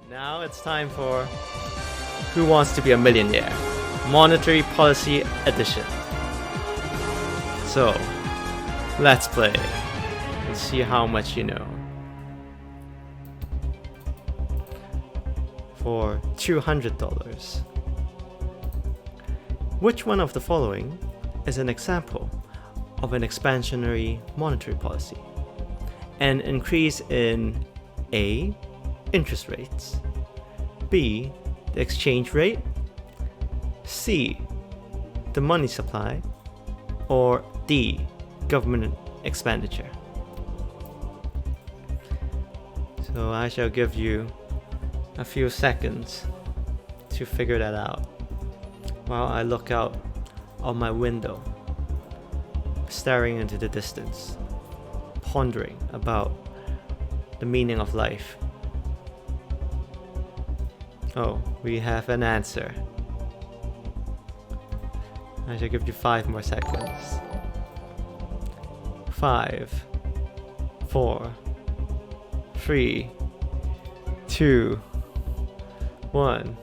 Now it's time for Who Wants to Be a Millionaire? Monetary Policy Edition. So, let's play and see how much you know. For $200. Which one of the following is an example of an expansionary monetary policy? An increase in A. Interest rates, B. The exchange rate, C. The money supply, or D. Government expenditure. So I shall give you a few seconds to figure that out while I look out of my window, staring into the distance, pondering about the meaning of life. Oh, we have an answer. I shall give you 5 more seconds. 5, 4, 3, 2, 1.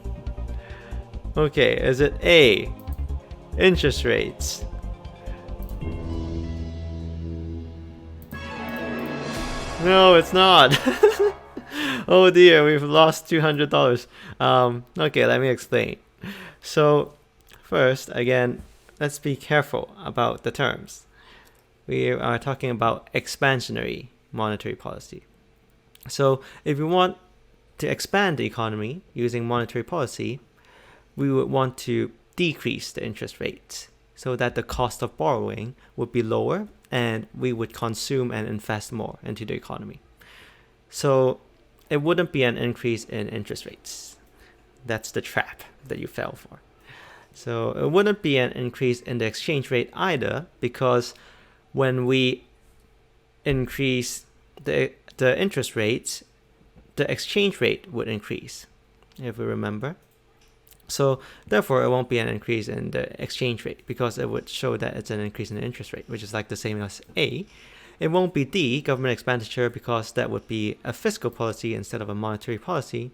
Okay, is it A, interest rates? No, it's not. Oh dear, we've lost $200. Okay, let me explain. So, first, again, let's be careful about the terms. We are talking about expansionary monetary policy. So, if we want to expand the economy using monetary policy, we would want to decrease the interest rates so that the cost of borrowing would be lower and we would consume and invest more into the economy. So, it wouldn't be an increase in interest rates. That's the trap that you fell for. So it wouldn't be an increase in the exchange rate either, because when we increase the interest rates, the exchange rate would increase, if we remember. So therefore, it won't be an increase in the exchange rate because it would show that it's an increase in the interest rate, which is like the same as A. It won't be D, government expenditure, because that would be a fiscal policy instead of a monetary policy.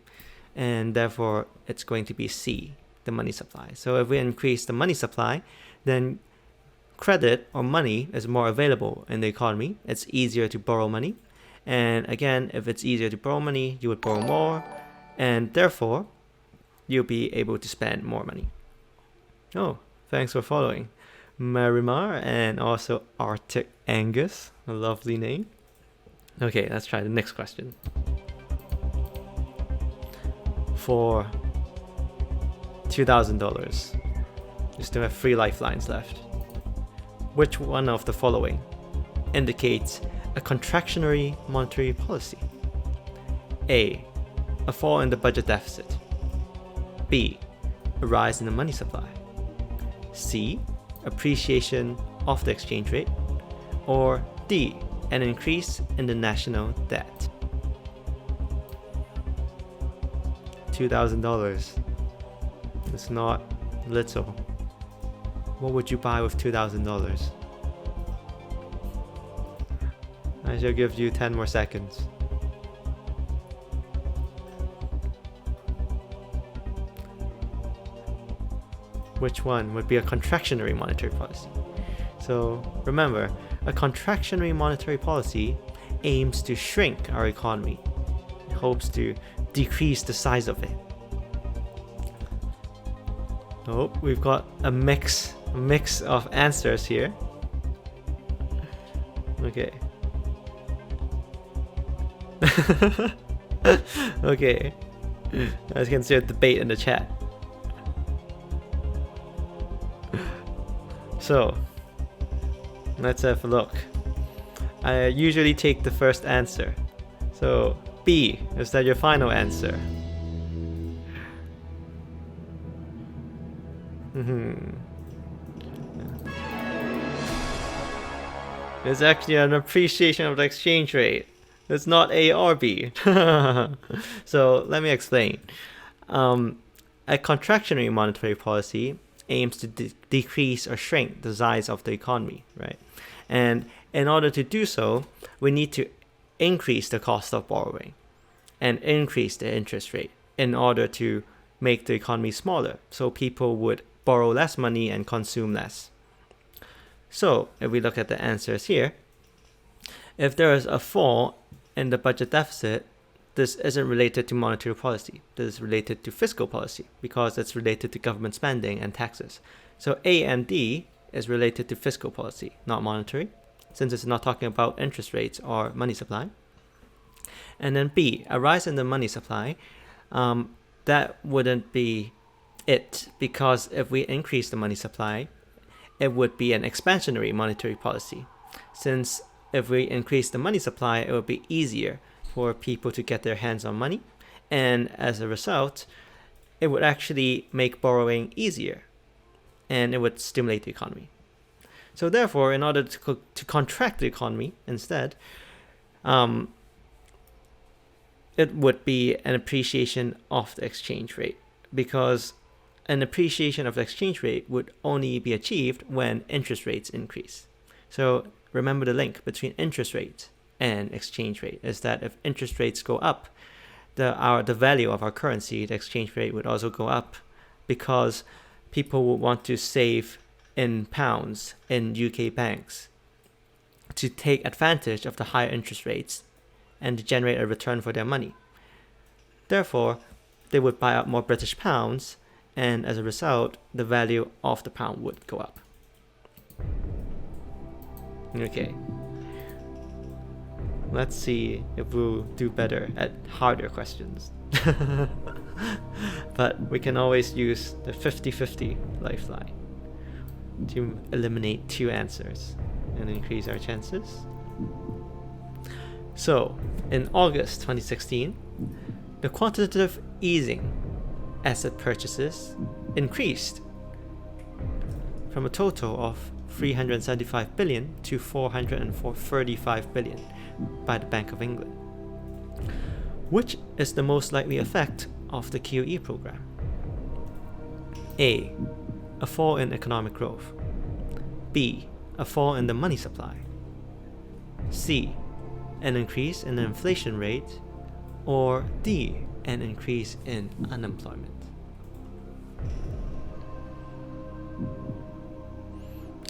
And therefore, it's going to be C, the money supply. So if we increase the money supply, then credit or money is more available in the economy. It's easier to borrow money. And again, if it's easier to borrow money, you would borrow more. And therefore, you'll be able to spend more money. Oh, thanks for following. Marimar and also Arctic Angus, a lovely name. Okay, let's try the next question. For $2,000, you still have 3 lifelines left. Which one of the following indicates a contractionary monetary policy? A. A fall in the budget deficit. B. A rise in the money supply. C. Appreciation of the exchange rate, or D, an increase in the national debt. $2,000. It's not little. What would you buy with $2,000? I shall give you 10 more seconds. Which one would be a contractionary monetary policy? So remember, a contractionary monetary policy aims to shrink our economy. It hopes to decrease the size of it. Oh, we've got a mix of answers here. Okay. Okay. As you can see a debate in the chat. So, let's have a look. I usually take the first answer. So, B, is that your final answer? It's actually an appreciation of the exchange rate. It's not A or B. So, let me explain. A contractionary monetary policy aims to decrease or shrink the size of the economy, right? And in order to do so, we need to increase the cost of borrowing and increase the interest rate in order to make the economy smaller, so people would borrow less money and consume less. So if we look at the answers here, if there is a fall in the budget deficit, this isn't related to monetary policy. This is related to fiscal policy because it's related to government spending and taxes. So A and D is related to fiscal policy, not monetary, since it's not talking about interest rates or money supply. And then B, a rise in the money supply, that wouldn't be it, because if we increase the money supply, it would be an expansionary monetary policy. Since if we increase the money supply, it would be easier for people to get their hands on money, and as a result, it would actually make borrowing easier, and it would stimulate the economy. So therefore, in order to contract the economy instead, it would be an appreciation of the exchange rate, because an appreciation of the exchange rate would only be achieved when interest rates increase. So remember the link between interest rate and exchange rate is that if interest rates go up, the value of our currency, the exchange rate, would also go up, because people would want to save in pounds in UK banks to take advantage of the higher interest rates and to generate a return for their money. Therefore, they would buy up more British pounds, and as a result, the value of the pound would go up. Okay. Let's see if we'll do better at harder questions. But we can always use the 50-50 lifeline to eliminate 2 answers and increase our chances. So, in August 2016, the quantitative easing asset purchases increased from a total of 375 billion to 435 billion by the Bank of England. Which is the most likely effect of the QE program? A. A fall in economic growth. B. A fall in the money supply. C. An increase in the inflation rate. Or D. An increase in unemployment.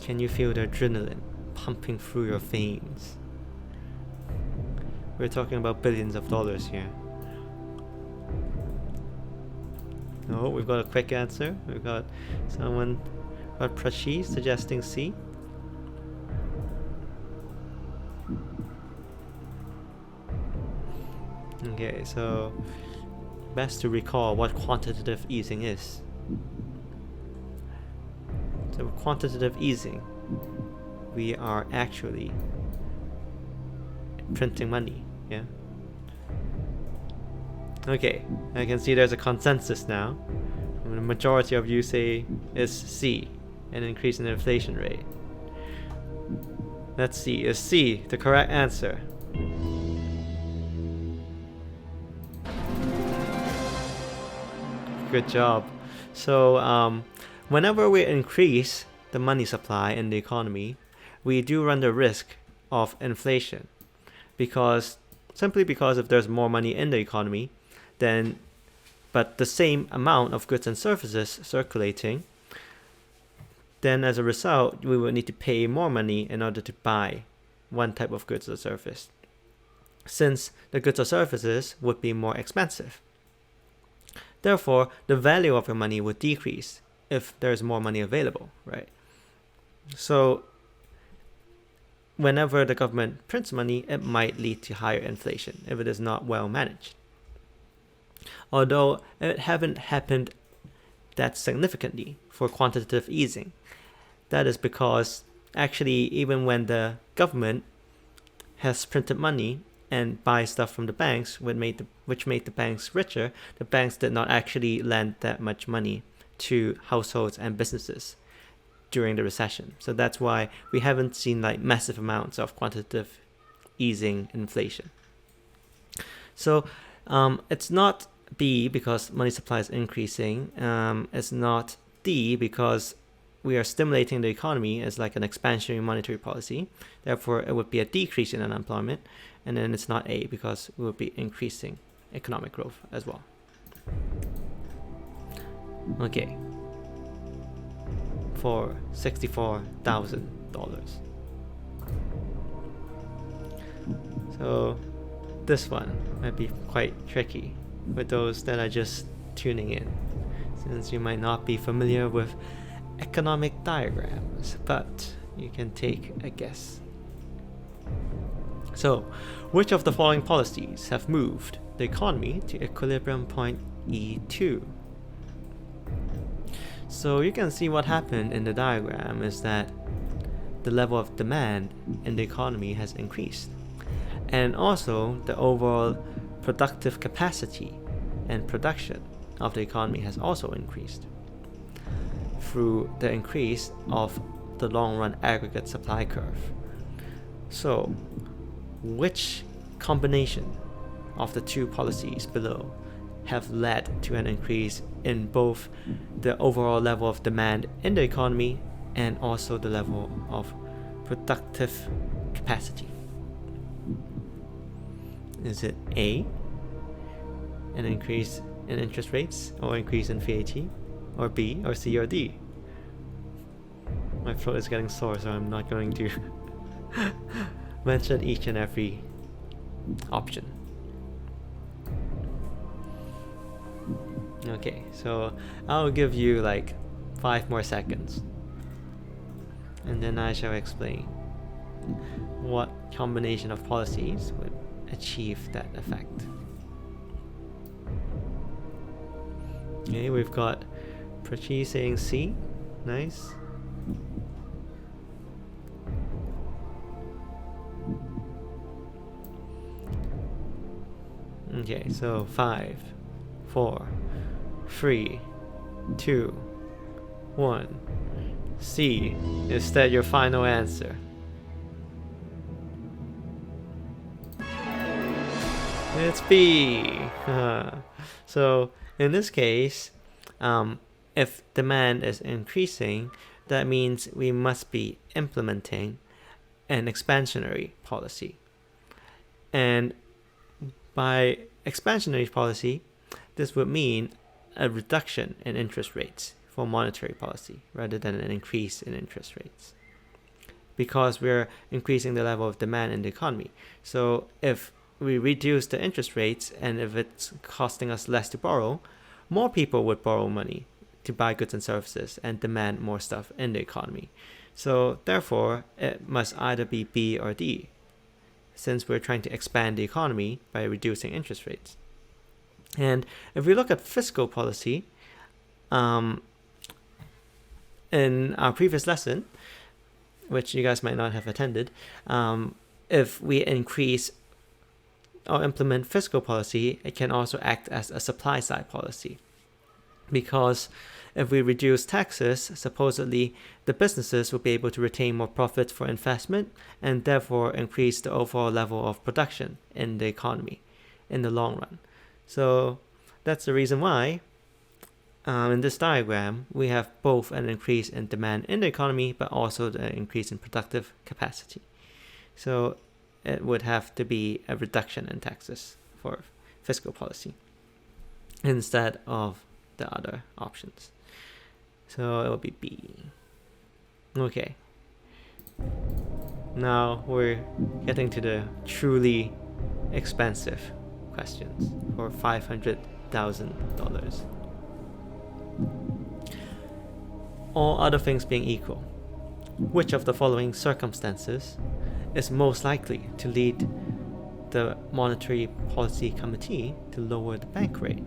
Can you feel the adrenaline pumping through your veins? We're talking about billions of dollars here. No, we've got a quick answer. We've got Prachi suggesting C. Okay, so best to recall what quantitative easing is. So quantitative easing, we are actually printing money, yeah? Okay, I can see there's a consensus now. The majority of you say is C, an increase in the inflation rate. Let's see, is C the correct answer? Good job. So whenever we increase the money supply in the economy, we do run the risk of inflation, simply because if there's more money in the economy, but the same amount of goods and services circulating, then as a result, we will need to pay more money in order to buy one type of goods or service, since the goods or services would be more expensive. Therefore, the value of your money would decrease if there's more money available, right? So whenever the government prints money, it might lead to higher inflation if it is not well managed. Although it haven't happened that significantly for quantitative easing. That is because actually even when the government has printed money and buy stuff from the banks, which made the banks richer, the banks did not actually lend that much money to households and businesses during the recession. So that's why we haven't seen massive amounts of quantitative easing inflation. So it's not B because money supply is increasing. It's not D because we are stimulating the economy as an expansionary monetary policy. Therefore, it would be a decrease in unemployment. And then it's not A because we would be increasing economic growth as well. Okay. For $64,000. So this one might be quite tricky for those that are just tuning in, since you might not be familiar with economic diagrams, but you can take a guess. So, which of the following policies have moved the economy to equilibrium point E2? So you can see what happened in the diagram is that the level of demand in the economy has increased, and also the overall productive capacity and production of the economy has also increased through the increase of the long-run aggregate supply curve. So, which combination of the two policies below have led to an increase in both the overall level of demand in the economy and also the level of productive capacity? Is it A, an increase in interest rates or increase in VAT, or B, or C, or D? My throat is getting sore, so I'm not going to mention each and every option. Okay, so I'll give you like 5 more seconds, and then I shall explain what combination of policies would achieve that effect. Okay, we've got Prachi saying C. Nice. Okay, so 5, 4, 3, 2, 1. C. Is that your final answer? It's B. So in this case, if demand is increasing, that means we must be implementing an expansionary policy. And by expansionary policy, this would mean a reduction in interest rates for monetary policy rather than an increase in interest rates, because we're increasing the level of demand in the economy. So if we reduce the interest rates, and if it's costing us less to borrow, more people would borrow money to buy goods and services and demand more stuff in the economy. So therefore, it must either be B or D, since we're trying to expand the economy by reducing interest rates. And if we look at fiscal policy, in our previous lesson, which you guys might not have attended, if we increase or implement fiscal policy, it can also act as a supply side policy. Because if we reduce taxes, supposedly the businesses will be able to retain more profits for investment and therefore increase the overall level of production in the economy in the long run. So that's the reason why in this diagram we have both an increase in demand in the economy but also the increase in productive capacity. So it would have to be a reduction in taxes for fiscal policy instead of the other options. So it will be B. Okay. Now we're getting to the truly expensive questions for $500,000. All other things being equal, which of the following circumstances is most likely to lead the Monetary Policy Committee to lower the bank rate?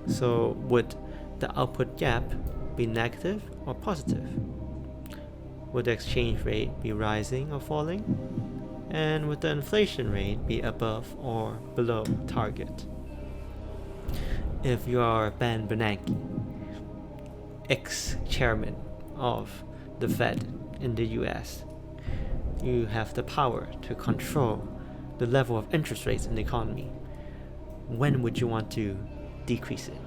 So would the output gap be negative or positive? Would the exchange rate be rising or falling? And would the inflation rate be above or below target? If you are Ben Bernanke, ex-chairman of the Fed in the US, you have the power to control the level of interest rates in the economy. When would you want to decrease it?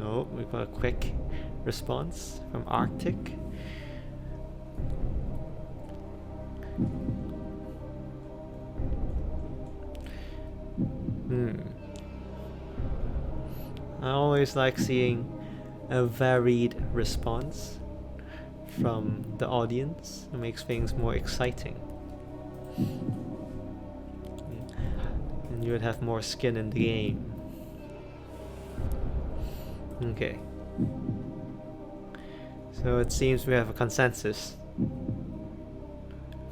Oh, we've got a quick response from Arctic. I always like seeing a varied response from the audience. It makes things more exciting. And you would have more skin in the game. Okay. So it seems we have a consensus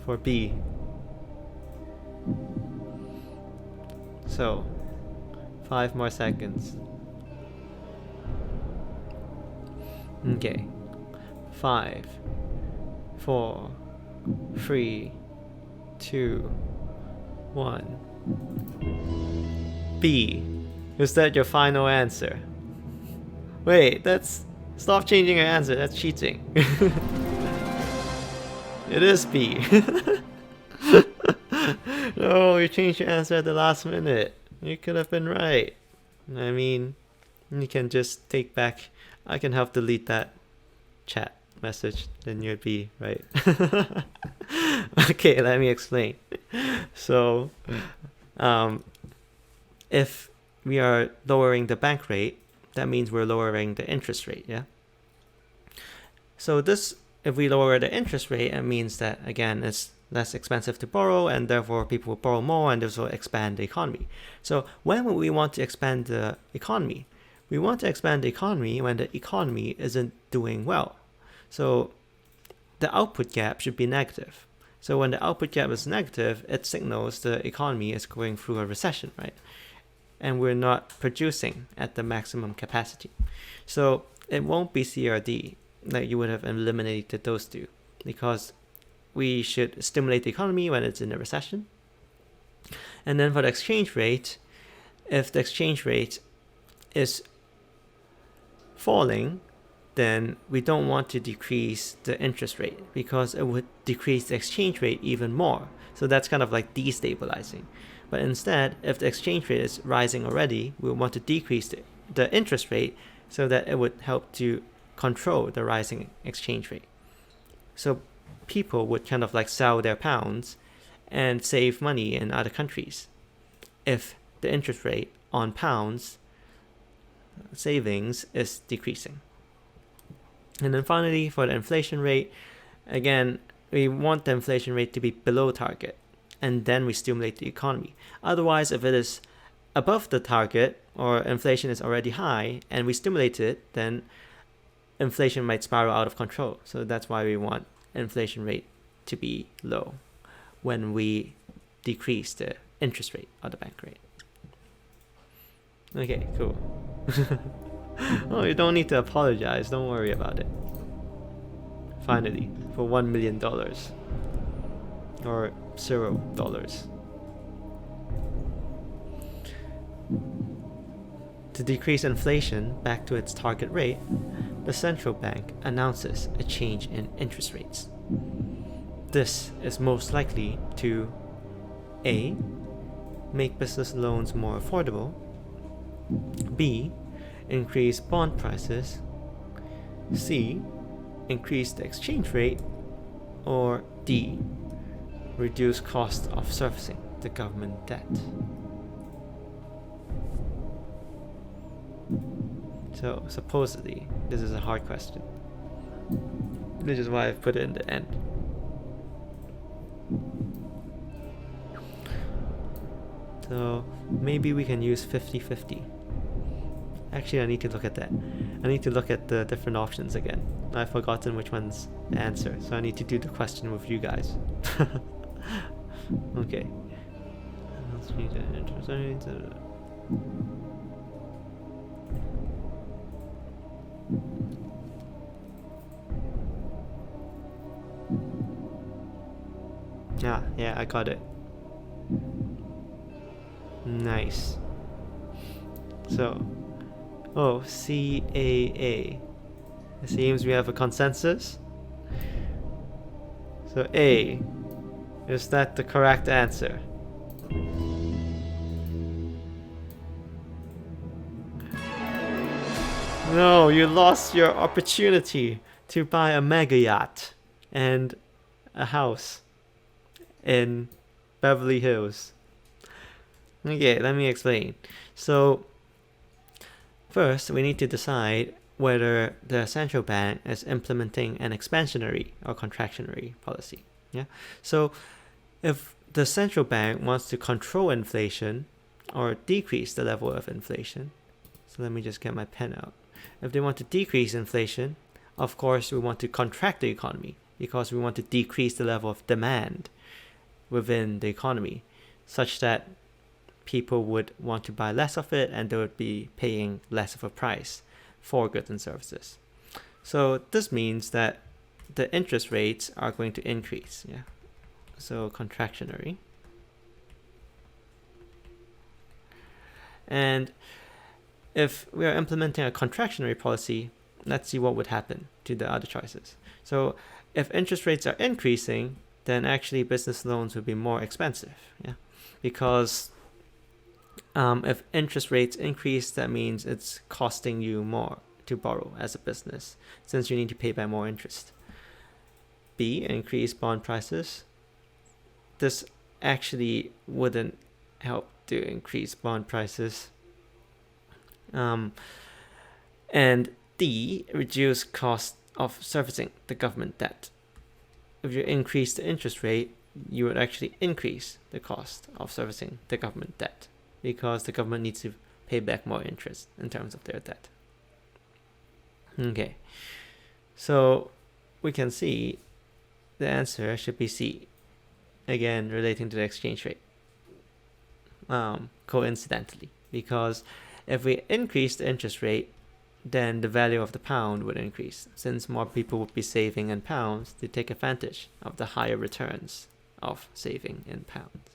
for B. So, 5 more seconds. Okay. 5, 4, 3, 2, 1. B. Is that your final answer? Wait, that's... Stop changing your answer, that's cheating. It is B. No, you changed your answer at the last minute. You could have been right. I mean, you can just take back... I can help delete that chat message, then you'd be right. Okay, let me explain. So, if we are lowering the bank rate, that means we're lowering the interest rate, yeah? So this, if we lower the interest rate, it means that, again, it's less expensive to borrow, and therefore people will borrow more, and this will expand the economy. So when would we want to expand the economy? We want to expand the economy when the economy isn't doing well. So the output gap should be negative. So when the output gap is negative, it signals the economy is going through a recession, right? And we're not producing at the maximum capacity. So it won't be CRD, like you would have eliminated those two, because we should stimulate the economy when it's in a recession. And then for the exchange rate, if the exchange rate is falling, then we don't want to decrease the interest rate because it would decrease the exchange rate even more. So that's kind of like destabilizing. But instead, if the exchange rate is rising already, we want to decrease the interest rate so that it would help to control the rising exchange rate. So people would kind of like sell their pounds and save money in other countries if the interest rate on pounds savings is decreasing. And then finally, for the inflation rate, again, we want the inflation rate to be below target, and then we stimulate the economy. Otherwise, if it is above the target or inflation is already high and we stimulate it, then inflation might spiral out of control. So that's why we want inflation rate to be low when we decrease the interest rate or the bank rate. Okay, cool. Oh, you don't need to apologize. Don't worry about it. Finally, for $1 million. Or $0. To decrease inflation back to its target rate, the central bank announces a change in interest rates. This is most likely to A. Make business loans more affordable, B. Increase bond prices, C. Increase the exchange rate, or D. Reduce cost of servicing the government debt. So supposedly, this is a hard question, which is why I've put it in the end. So maybe we can use 50-50. Actually, I need to look at that. I need to look at the different options again. I've forgotten which one's the answer, so I need to do the question with you guys. Okay. Yeah, I got it. Nice. So, CAA. It seems we have a consensus. So A, is that the correct answer? No, you lost your opportunity to buy a mega yacht and a house in Beverly Hills. Okay, let me explain. So first, we need to decide whether the central bank is implementing an expansionary or contractionary policy. Yeah. So if the central bank wants to control inflation or decrease the level of inflation, so let me just get my pen out. If they want to decrease inflation, of course, we want to contract the economy because we want to decrease the level of demand within the economy such that people would want to buy less of it and they would be paying less of a price for goods and services. So this means that the interest rates are going to increase. Yeah. So contractionary. And if we are implementing a contractionary policy, let's see what would happen to the other choices. So if interest rates are increasing, then actually business loans would be more expensive. Yeah. Because if interest rates increase, that means it's costing you more to borrow as a business since you need to pay back more interest. B, increase bond prices. This actually wouldn't help to increase bond prices. And D, reduce cost of servicing the government debt. If you increase the interest rate, you would actually increase the cost of servicing the government debt because the government needs to pay back more interest in terms of their debt. Okay, so we can see the answer should be C, again relating to the exchange rate, coincidentally, because if we increase the interest rate, then the value of the pound would increase since more people would be saving in pounds to take advantage of the higher returns of saving in pounds.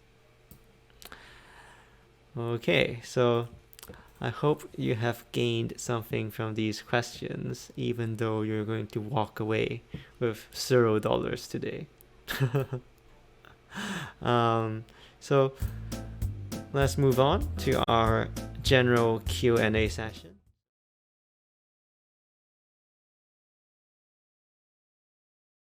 Okay, so I hope you have gained something from these questions, even though you're going to walk away with $0 today. So let's move on to our general Q&A session.